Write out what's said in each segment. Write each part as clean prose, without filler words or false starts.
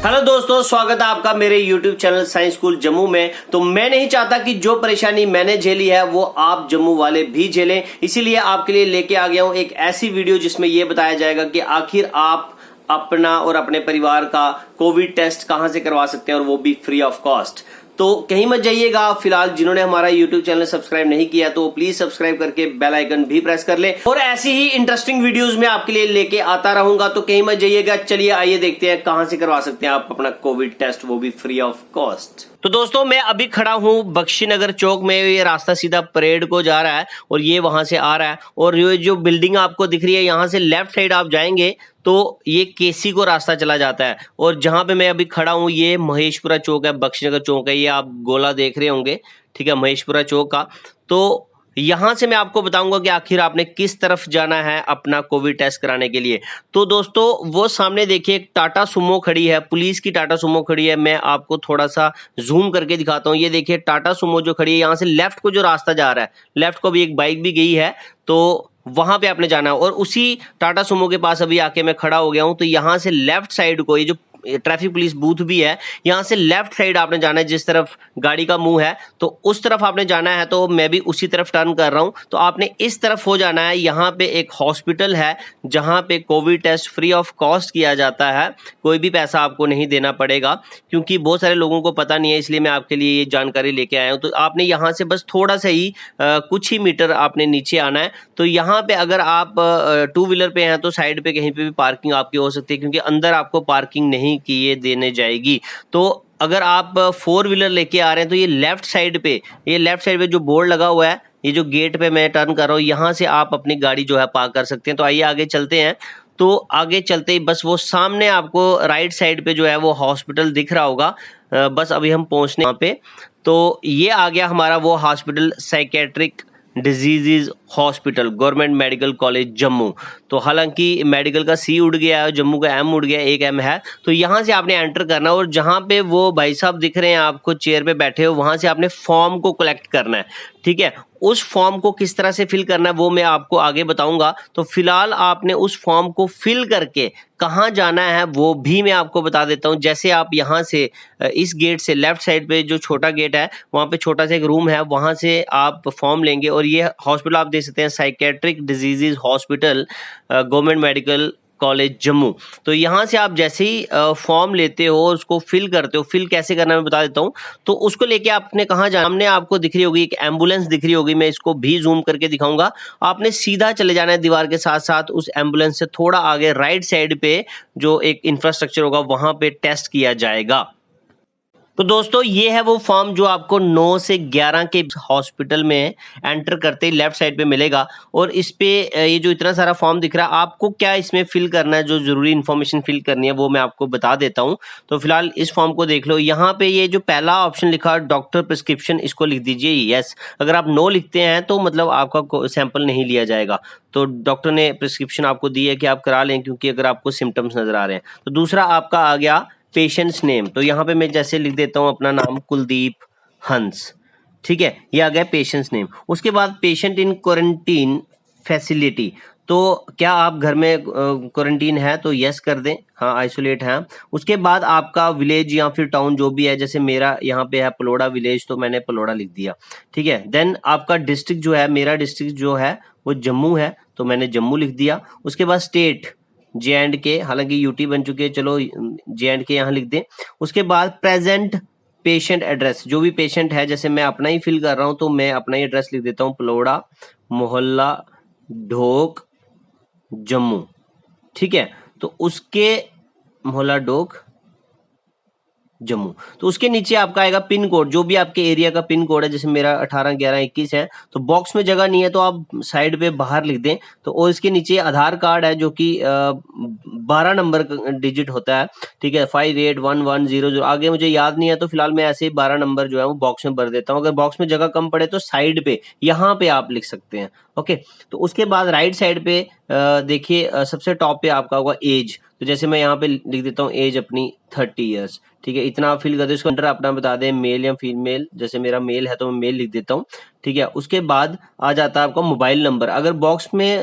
Hello दोस्तों, स्वागत है आपका मेरे YouTube channel science school Jammu में। तो मैं नहीं चाहता कि जो परेशानी मैंने झेली है वो आप जम्मू वाले भी झेलें, इसीलिए आपके लिए लेके आ गया हूं एक ऐसी वीडियो जिसमें यह बताया जाएगा कि आखिर आप अपना और अपने परिवार का कोविड टेस्ट कहां से करवा सकते हैं और वो भी फ्री ऑफ कॉस्ट। तो कहीं मत जाइएगा। फिलहाल जिन्होंने हमारा YouTube चैनल सब्सक्राइब नहीं किया तो प्लीज सब्सक्राइब करके बेल आइकन भी प्रेस कर ले, और ऐसी ही इंटरेस्टिंग वीडियोस में आपके लिए लेके आता रहूंगा। तो कहीं मत जाइएगा। चलिए आइए देखते हैं कहां से करवा सकते हैं आप अपना कोविड टेस्ट, वो भी फ्री ऑफ कॉस्ट। तो दोस्तों मैं अभी खड़ा हूं बख्शीनगर चौक में। ये रास्ता सीधा परेड को जा रहा है और ये वहां से आ रहा है, और ये जो बिल्डिंग आपको दिख रही है यहाँ से लेफ्ट साइड आप जाएंगे तो ये केसी को रास्ता चला जाता है। और जहां पे मैं अभी खड़ा हूं ये महेशपुरा चौक है, बख्शीनगर चौक है। ये आप गोला देख रहे होंगे, ठीक है, महेशपुरा चौक का। तो यहां से मैं आपको बताऊंगा कि आखिर आपने किस तरफ जाना है अपना कोविड टेस्ट कराने के लिए। तो दोस्तों वो सामने देखिए एक टाटा सुमो खड़ी है, पुलिस की टाटा सुमो खड़ी है। मैं आपको थोड़ा सा जूम करके दिखाता हूं। ये देखिए टाटा सुमो जो खड़ी है, यहाँ से लेफ्ट को जो रास्ता जा रहा है, लेफ्ट को भी एक बाइक भी गई है, तो वहां पे आपने जाना है। और उसी टाटा सुमो के पास अभी आके मैं खड़ा हो गया हूं। तो यहाँ से लेफ्ट साइड को, ये जो ट्रैफिक पुलिस बूथ भी है, यहाँ से लेफ्ट साइड आपने जाना है। जिस तरफ गाड़ी का मुंह है तो उस तरफ आपने जाना है। तो मैं भी उसी तरफ टर्न कर रहा हूं। तो आपने इस तरफ हो जाना है। यहाँ पे एक हॉस्पिटल है जहां पे covid test free of cost किया जाता है। कोई भी पैसा आपको नहीं देना पड़ेगा, क्योंकि बहुत सारे लोगों को पता नहीं है, इसलिए मैं आपके लिए ये जानकारी लेके आया हूँ। तो आपने यहाँ से बस थोड़ा सा ही कुछ ही मीटर आपने नीचे आना है। तो यहाँ पे अगर आप टू व्हीलर पे हैं तो साइड पे कहीं पे भी पार्किंग आपकी हो सकती है, क्योंकि अंदर आपको पार्किंग नहीं किए देने जाएगी। तो अगर आप फोर व्हीलर लेके आ रहे हैं तो ये लेफ्ट साइड पे जो बोर्ड लगा हुआ है, ये जो गेट पे मैं टर्न कर रहा हूँ, यहाँ से आप अपनी गाड़ी जो है पार्क कर सकते हैं। तो आइए आगे चलते हैं। तो आगे चलते ही बस वो सामने आपको राइट साइड पे जो है वो हॉस्पिटल दिख रहा होगा। बस अभी हम पहुंचने वहाँ पे। तो ये आ गया हमारा वो hospital, psychiatric diseases hospital, government medical college Jammu. तो हालांकि मेडिकल का सी उड़ गया है, जम्मू का एम उड़ गया, एक एम है। तो यहाँ से आपने एंटर करना है, और जहाँ पे वो भाई साहब दिख रहे हैं आपको चेयर पे बैठे हो, वहां से आपने फॉर्म को कलेक्ट करना है, ठीक है। उस फॉर्म को किस तरह से फिल करना है वो मैं आपको आगे बताऊंगा। तो फिलहाल आपने उस फॉर्म को फिल करके कहाँ जाना है वो भी मैं आपको बता देता हूँ। जैसे आप यहाँ से इस गेट से लेफ्ट साइड पे जो छोटा गेट है, वहाँ पे छोटा सा एक रूम है, वहाँ से आप फॉर्म लेंगे। और ये हॉस्पिटल आप देख सकते हैं, psychiatric diseases hospital, government medical college Jammu. तो यहाँ से आप जैसे ही फॉर्म लेते हो, उसको फिल करते हो। फिल कैसे करना है मैं बता देता हूँ। तो उसको लेके आपने कहाँ जाना, सामने आपको दिख रही होगी एक एम्बुलेंस दिख रही होगी, मैं इसको भी जूम करके दिखाऊंगा। आपने सीधा चले जाना है दीवार के साथ साथ, उस एम्बुलेंस से थोड़ा आगे राइट साइड पे जो एक इंफ्रास्ट्रक्चर होगा वहां पे टेस्ट किया जाएगा। तो दोस्तों ये है वो फॉर्म जो आपको 9 से 11 के हॉस्पिटल में एंटर करते ही लेफ्ट साइड पे मिलेगा। और इस पे ये जो इतना सारा फॉर्म दिख रहा है, आपको क्या इसमें फिल करना है, जो जरूरी इन्फॉर्मेशन फिल करनी है वो मैं आपको बता देता हूँ। तो फिलहाल इस फॉर्म को देख लो। यहाँ पे ये जो पहला ऑप्शन लिखा डॉक्टर प्रिस्क्रिप्शन, इसको लिख दीजिए यस। अगर आप नो लिखते हैं तो मतलब आपका सैंपल नहीं लिया जाएगा। तो डॉक्टर ने प्रिस्क्रिप्शन आपको दी है कि आप करा लें, क्योंकि अगर आपको सिम्टम्स नजर आ रहे हैं। तो दूसरा आपका आ गया पेशेंट्स नेम। तो यहाँ पे मैं जैसे लिख देता हूँ अपना नाम कुलदीप हंस, ठीक है, ये आ गया पेशेंट्स नेम। उसके बाद पेशेंट इन क्वारंटीन फैसिलिटी, तो क्या आप घर में क्वारंटीन है तो यस कर दें, हाँ आइसोलेट है। उसके बाद आपका विलेज या फिर टाउन जो भी है, जैसे मेरा यहाँ पे है पलोड़ा विलेज, तो मैंने पलोड़ा लिख दिया, ठीक है। देन आपका डिस्ट्रिक्ट जो है, मेरा डिस्ट्रिक्ट जो है वो जम्मू है, तो मैंने जम्मू लिख दिया। उसके बाद स्टेट J&K, हालांकि यूटी बन चुके हैं, चलो J&K यहाँ लिख दें। उसके बाद प्रेजेंट पेशेंट एड्रेस, जो भी पेशेंट है, जैसे मैं अपना ही फिल कर रहा हूँ तो मैं अपना ही एड्रेस लिख देता हूँ, पलोड़ा मोहल्ला ढोक जम्मू, ठीक है। तो उसके मोहल्ला ढोक जम्मू, तो उसके नीचे आपका आएगा पिन कोड, जो भी आपके एरिया का पिन कोड है। जैसे मेरा 181121 है, तो बॉक्स में जगह नहीं है तो आप साइड पे बाहर लिख दें। तो और इसके नीचे आधार कार्ड है जो कि 12 नंबर का डिजिट होता है, ठीक है, 581100। आगे मुझे याद नहीं है तो फिलहाल मैं ऐसे ही 12 नंबर जो है वो बॉक्स में भर देता हूँ। अगर बॉक्स में जगह कम पड़े तो साइड पे यहाँ पे आप लिख सकते हैं, ओके। तो उसके बाद राइट साइड पे देखिए सबसे टॉप पे आपका होगा एज। तो जैसे मैं यहाँ पे लिख देता हूँ एज अपनी 30 ईयर्स। ठीक है, इतना आप फिल कर दो। इसको अंडर अपना बता दें मेल या फीमेल, जैसे मेरा मेल है तो मैं मेल लिख देता हूँ। ठीक है, उसके बाद आ जाता है आपका मोबाइल नंबर। अगर बॉक्स में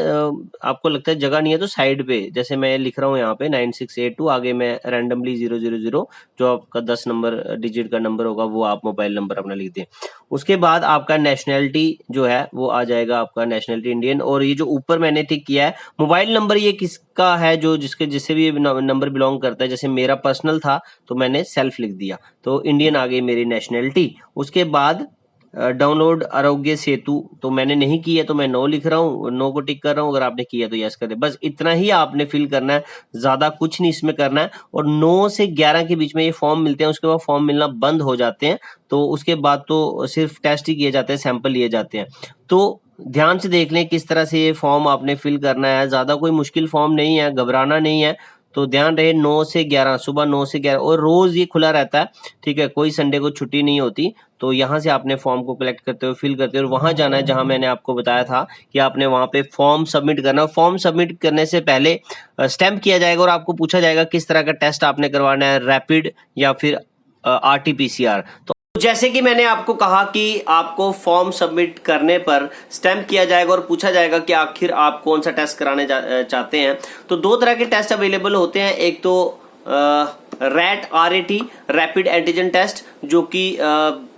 आपको लगता है जगह नहीं है तो साइड पे, जैसे मैं लिख रहा हूँ यहाँ पे 9682, आगे मैं रैंडमली 000 जो आपका 10 नंबर डिजिट का नंबर होगा वो आप मोबाइल नंबर अपना लिख दें। उसके बाद आपका नेशनैलिटी जो है वो आ जाएगा, आपका नेशनैलिटी इंडियन। और ये जो ऊपर मैंने टिक किया है मोबाइल नंबर, ये किसका है, जो जिससे भी नंबर बिलोंग करता है। जैसे मेरा पर्सनल था तो मैंने सेल्फ लिख दिया, तो इंडियन आ गई मेरी नेशनैलिटी। उसके बाद डाउनलोड आरोग्य सेतु तो मैंने नहीं किया तो मैं नो लिख रहा हूँ, नो को टिक कर रहा हूँ। अगर आपने किया तो यस करें। बस इतना ही आपने फिल करना है, ज्यादा कुछ नहीं इसमें करना है। और 9 से 11 के बीच में ये फॉर्म मिलते हैं, उसके बाद फॉर्म मिलना बंद हो जाते हैं। तो उसके बाद तो सिर्फ टेस्ट ही किए जाते हैं, सैंपल लिए जाते हैं। तो ध्यान से देख लें किस तरह से ये फॉर्म आपने फिल करना है। ज्यादा कोई मुश्किल फॉर्म नहीं है, घबराना नहीं है। तो ध्यान रहे 9 से 11, सुबह 9 से 11, और रोज ये खुला रहता है। ठीक है, कोई संडे को छुट्टी नहीं होती। तो यहाँ से आपने फॉर्म को कलेक्ट करते हो, फिल करते हो, और वहां जाना है जहां मैंने आपको बताया था कि आपने वहां पे फॉर्म सबमिट करना है। फॉर्म सबमिट करने से पहले स्टैंप किया जाएगा और आपको पूछा जाएगा किस तरह का टेस्ट आपने करवाना है, रैपिड या फिर RT-PCR। तो जैसे कि मैंने आपको कहा कि आपको फॉर्म सबमिट करने पर स्टैंप किया जाएगा और पूछा जाएगा कि आखिर आप कौन सा टेस्ट कराने चाहते हैं। तो 2 तरह के टेस्ट अवेलेबल होते हैं। एक तो RAT रैपिड एंटीजन टेस्ट, जो कि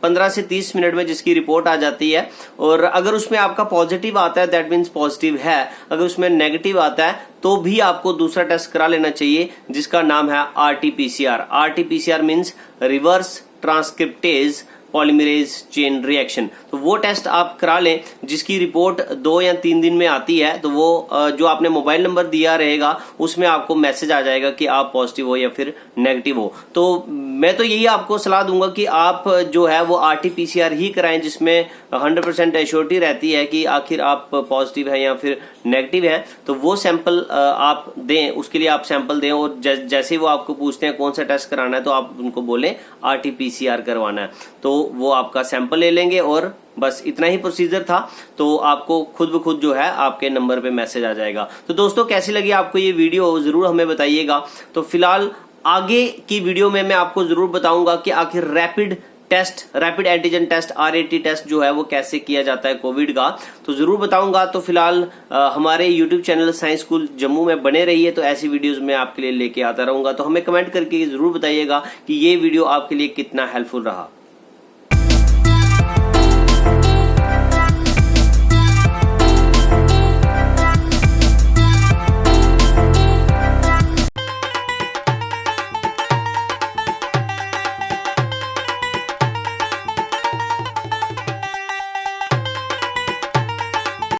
15 से 30 मिनट में जिसकी रिपोर्ट आ जाती है। और अगर उसमें आपका पॉजिटिव आता है दैट मीन्स पॉजिटिव है, अगर उसमें नेगेटिव आता है तो भी आपको दूसरा टेस्ट करा लेना चाहिए जिसका नाम है RT-PCR। RT-PCR means reverse transcriptase polymerase chain reaction. तो वो टेस्ट आप करा लें जिसकी रिपोर्ट 2 या 3 दिन में आती है। तो वो जो आपने मोबाइल नंबर दिया रहेगा उसमें आपको मैसेज आ जाएगा कि आप पॉजिटिव हो या फिर नेगेटिव हो। तो मैं तो यही आपको सलाह दूंगा कि आप जो है वो RT-PCR ही कराएं, जिसमें 100% एश्योरिटी रहती है कि आखिर आप पॉजिटिव है या फिर नेगेटिव है। तो वो सैंपल आप दें, उसके लिए आप सैंपल दें। और जैसे वो आपको पूछते हैं कौन सा टेस्ट कराना है तो आप उनको बोलें RT-PCR करवाना है, तो वो आपका सैंपल ले लेंगे। और बस इतना ही प्रोसीजर था। तो आपको खुद ब खुद जो है आपके नंबर पे मैसेज आ जाएगा। तो दोस्तों कैसी लगी आपको ये वीडियो जरूर हमें बताइएगा। तो फिलहाल आगे की वीडियो में मैं आपको जरूर बताऊंगा कि आखिर rapid antigen test RAT test जो है वो कैसे किया जाता है कोविड का, तो जरूर बताऊंगा। तो फिलहाल हमारे YouTube channel science school Jammu में बने रहिए, तो ऐसी वीडियोस मैं आपके लिए लेके आता रहूंगा। तो हमें कमेंट करके जरूर बताइएगा कि ये वीडियो आपके लिए कितना हेल्पफुल रहा।